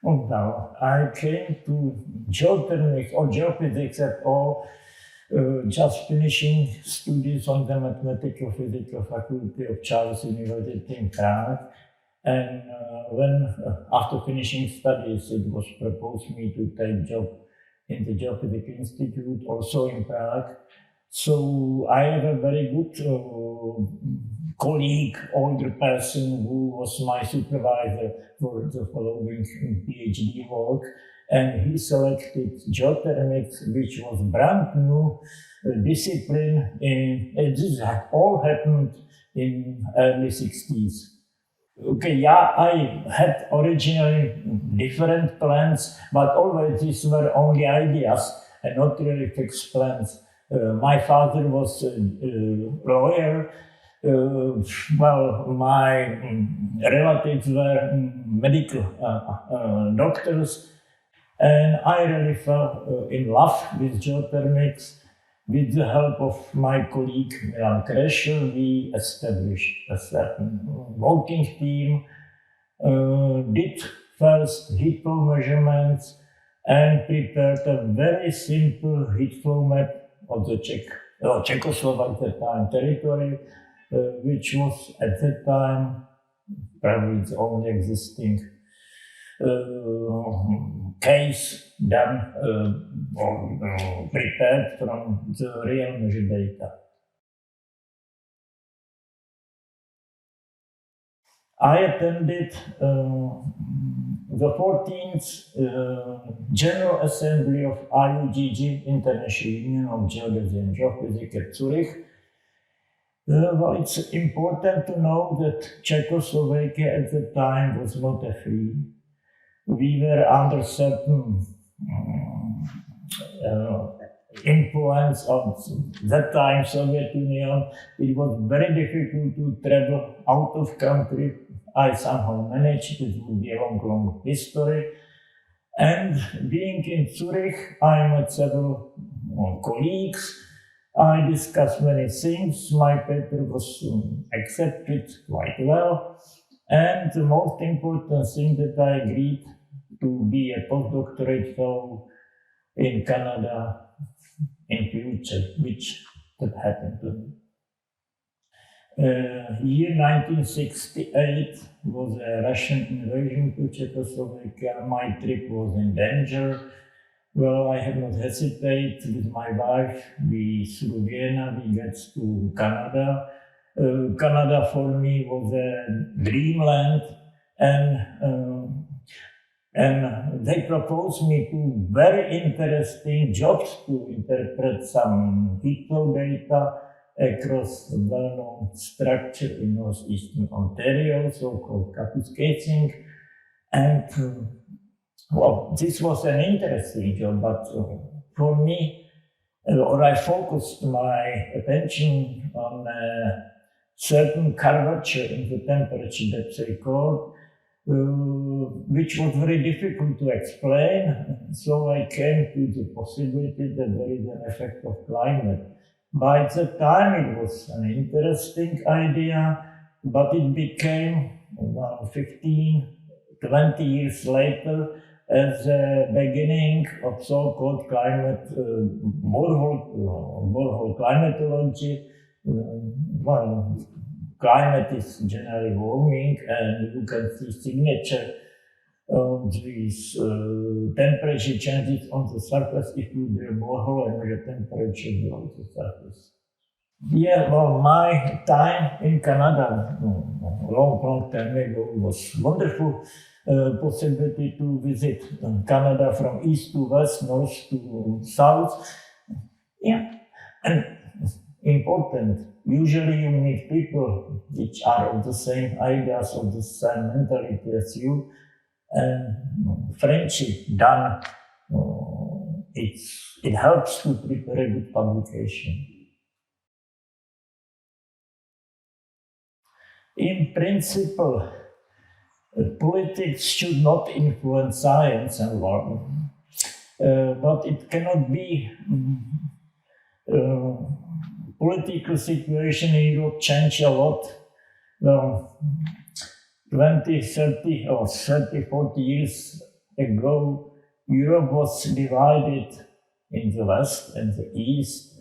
Now, I came to geothermics or geophysics at all, just finishing studies on the mathematical physical faculty of Charles University in Prague. And when, after finishing studies, it was proposed me to take job in the Geophysical Institute, also in Prague. So I have a very good colleague, older person, who was my supervisor for the following PhD work. And he selected geothermics, which was brand new discipline. This all happened in early 60s. Okay, yeah, I had originally different plans, but always these were only ideas and not really fixed plans. My father was a lawyer. Well, my relatives were medical doctors, and I really fell in love with geothermics. With the help of my colleague Milan Kresher, we established a certain working team, did first heat flow measurements, and prepared a very simple heat flow map of the Czechoslovak at the time territory, which was at that time probably the only existing case done or prepared from the real measured data. I attended the 14th General Assembly of IUGG, International Union of Geodesy and Geophysics at Zurich. Well, it's important to know that Czechoslovakia at the time was not a free. We were under certain influence of that time Soviet Union. It was very difficult to travel out of country. I somehow managed. It would be a long history. And being in Zurich, I met several colleagues. I discussed many things. My paper was accepted quite well. And the most important thing that I agreed to be a postdoctorate fellow in Canada in future, which that happened to me. Year 1968 was a Russian invasion to Czechoslovakia. My trip was in danger. Well, I had not hesitated with my wife. We through Vienna, we get to Canada. Canada for me was a dreamland, and they proposed me two very interesting jobs to interpret some heat flow data across a well-known structure in northeastern Ontario, so-called cascading. And well, this was an interesting job, but for me, I focused my attention on certain curvature in the temperature depth record, which was very difficult to explain. So I came to the possibility that there is an effect of climate. By the time it was an interesting idea, but it became 15, 20 years later as a beginning of so-called climate, borehole climatology. Well, climate is generally warming, and you can see signature of these temperature changes on the surface if you do a borehole and measure temperature below the surface. Yeah, well, my time in Canada, long time ago, was wonderful. Possibility to visit Canada from east to west, north to south. Yeah, and important. Usually you meet people which are of the same ideas, of the same mentality as you, and friendship done. It helps to prepare a good publication. In principle, politics should not influence science and law, but it cannot be. Political situation in Europe changed a lot. Well, 20, 30 or 30, 40 years ago, Europe was divided in the West and the East.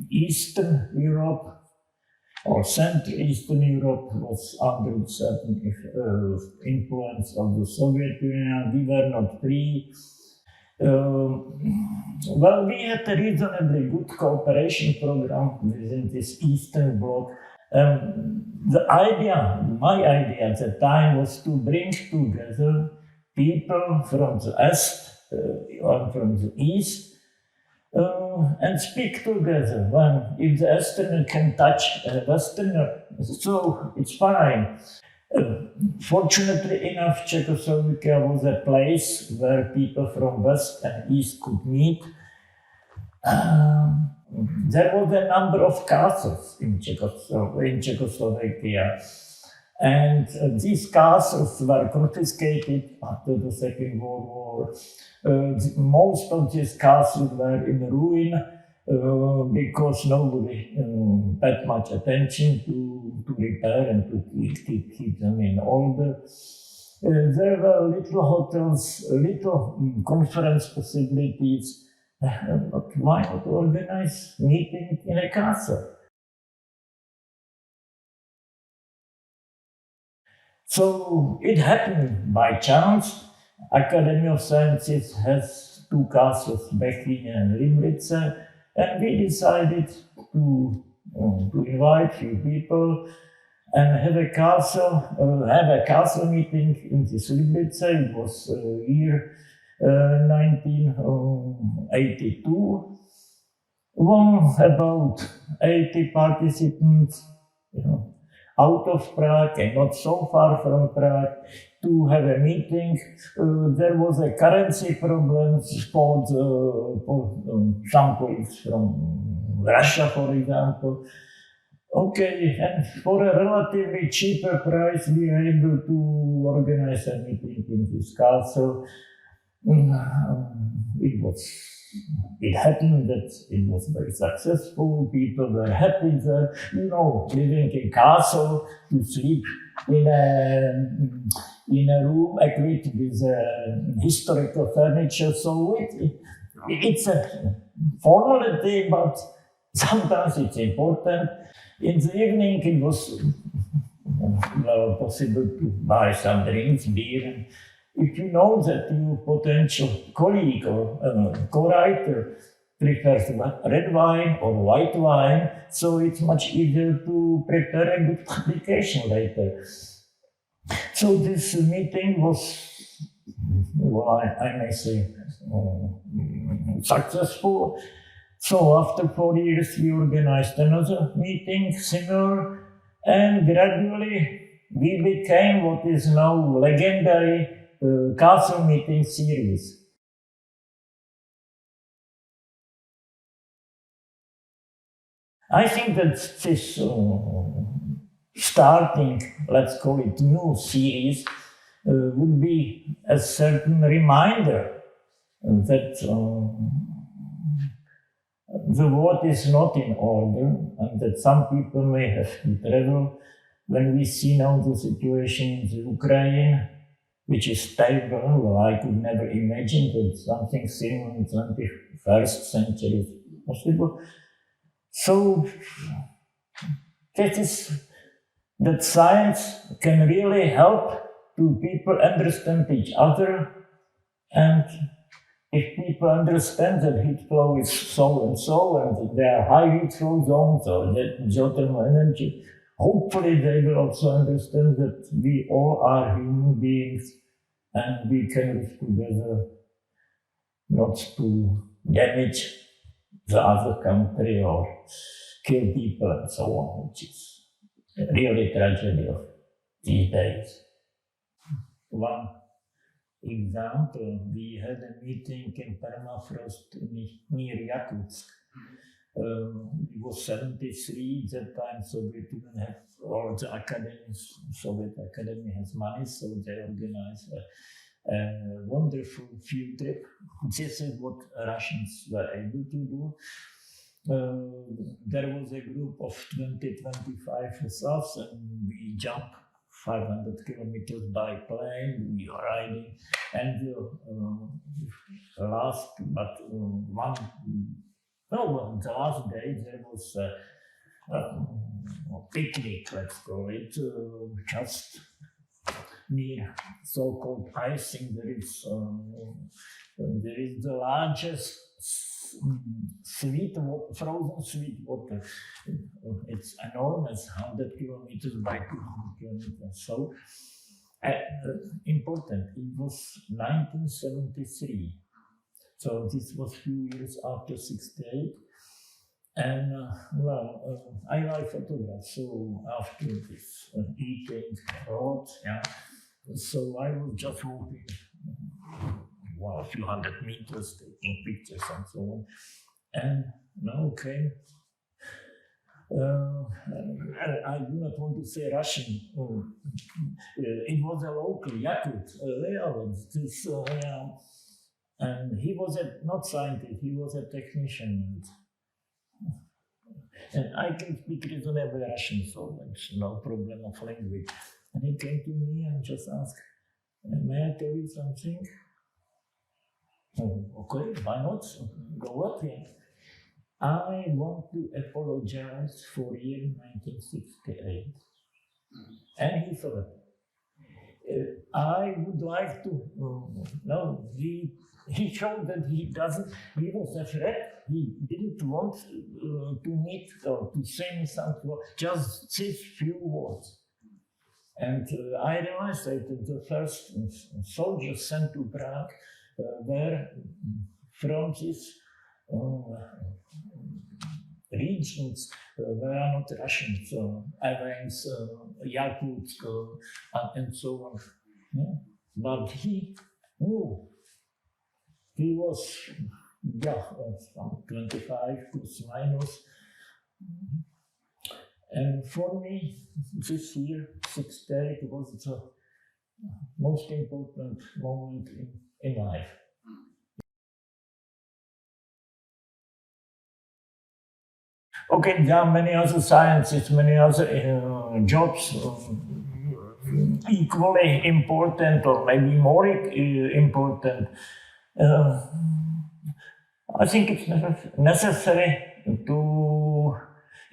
Eastern Europe or Central Eastern Europe was under certain influence of the Soviet Union. We were not free. Well, we had a reasonably good cooperation program within this Eastern Bloc. My idea at the time was to bring together people from the East or from the East and speak together. If the Easterner can touch a Westerner, so it's fine. Fortunately enough, Czechoslovakia was a place where people from West and East could meet. There was a number of castles in Czechoslovakia, and these castles were confiscated after the Second World War. Most of these castles were in ruin because nobody paid much attention to repair and to keep them in order. There were little hotels, little conference possibilities. But why not organize meeting in a castle? So it happened by chance. Academy of Sciences has two castles, Bechlin and Limrice, and we decided to invite few people and have a castle meeting in this Limrice. It was year 1982. About 80 participants, out of Prague and not so far from Prague, to have a meeting. There was a currency problem for some colleagues from Russia, for example. Okay, and for a relatively cheaper price, we were able to organize a meeting in this castle. It happened that it was very successful. People were happy there, living in castle, to sleep in a room equipped with historical furniture. So it's a formality, but sometimes it's important. In the evening, it was possible to buy some drinks, beer. If you know that your potential colleague or co-writer prefers red wine or white wine, so it's much easier to prepare a good publication later. So this meeting was, I may say, successful. So after 4 years, we organized another meeting, similar, and gradually we became what is now legendary castle meeting series. I think that this starting, let's call it new series, would be a certain reminder that the world is not in order and that some people may have to travel. When we see now the situation in the Ukraine, which is stable, well, I could never imagine that something similar in the 21st century is possible. So that science can really help to people understand each other, and if people understand that heat flow is so and so, and that there are high heat flow zones or that geothermal energy, hopefully they will also understand that we all are human beings and we can live together, not to damage the other country or kill people and so on, which is really a tragedy of these days. One example, we had a meeting in permafrost near Yakutsk. It was 73 at that time, so we didn't have all the academies. Soviet Academy has money, so they organized a wonderful field trip. This is what Russians were able to do. There was a group of 20-25 of us, and we jumped 500 kilometers by plane, we are riding, and the last day there was a picnic, let's call it, just near so-called icing. There is the largest frozen sweet water. It's enormous, 100 kilometers by 200 kilometers. So important. It was 1973. So this was a few years after '68. And I like photographs. So after this eating road, so I was just walking a few hundred meters, taking pictures and so on. And now came, I do not want to say Russian. It was a local Yakut, and he was not scientist, he was a technician. And I can speak reasonably Russian, so there's no problem of language. And he came to me and just asked, may I tell you something? Okay, why not? Go ahead. I want to apologize for year 1968. And he thought, I would like to, he showed that he was afraid, he didn't want to meet or to say me something, just these few words. And I realized that the first soldiers sent to Prague were from these regions were not Russians, Avens, Yakutsk, and so on. Yeah. But he knew. He was, from 25 plus minus. And for me, this year, 68, was the most important moment in life. Okay, there are many other sciences, many other jobs equally important or maybe more important. I think it's necessary to,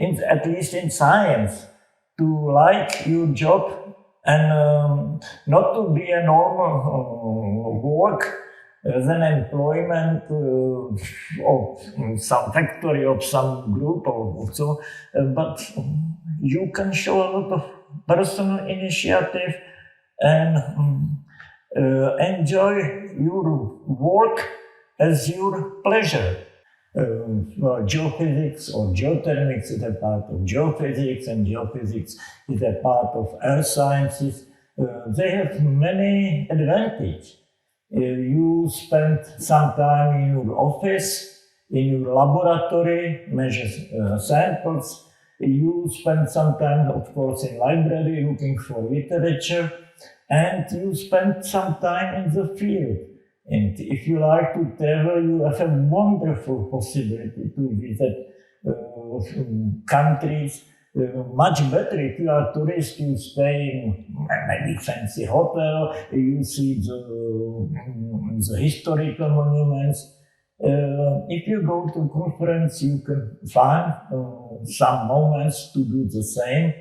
at least in science, to like your job and not to be a normal work as an employment of some factory, of some group or so, but you can show a lot of personal initiative and enjoy your work as your pleasure. Geophysics or geothermics is a part of geophysics, and geophysics is a part of earth sciences. They have many advantages. You spend some time in your office, in your laboratory, measure samples. You spend some time, of course, in library looking for literature, and you spend some time in the field. And if you like to travel, you have a wonderful possibility to visit countries. Much better if you are a tourist, you stay in maybe fancy hotel, you see the historical monuments. If you go to conference, you can find some moments to do the same.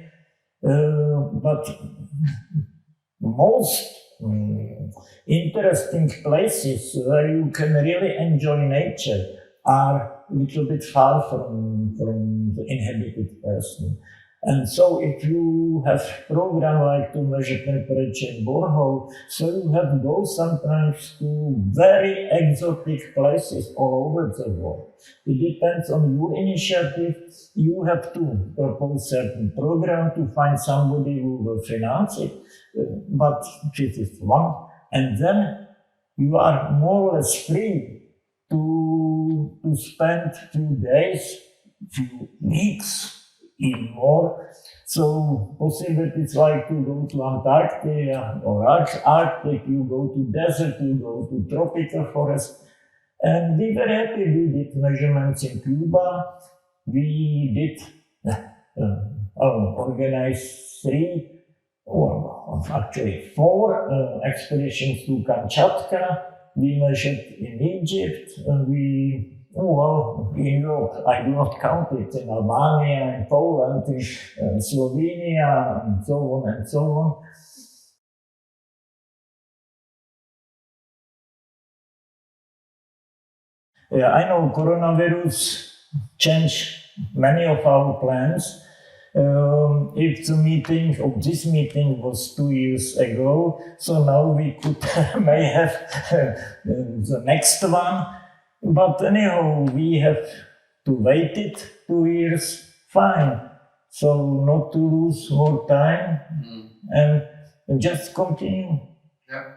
But most interesting places where you can really enjoy nature are a little bit far from the inhabited person. And so if you have a program like to measure temperature in borehole, so you have to go sometimes to very exotic places all over the world. It depends on your initiative. You have to propose certain program to find somebody who will finance it, but this is one. And then you are more or less free to spend few days, few weeks, even more. So possibilities like to go to Antarctica or Arctic, you go to desert, you go to tropical forest. And we were happy. We did measurements in Cuba. We did organize 3 or actually 4 expeditions to Kamchatka. We measured in Egypt, and in Europe, I do not count it, in Albania, in Poland, in Slovenia, and so on and so on. I know coronavirus changed many of our plans. If this meeting was 2 years ago, so now we could may have the next one. But anyhow, we have to wait it 2 years, fine. So not to lose more time and just continue. Yeah.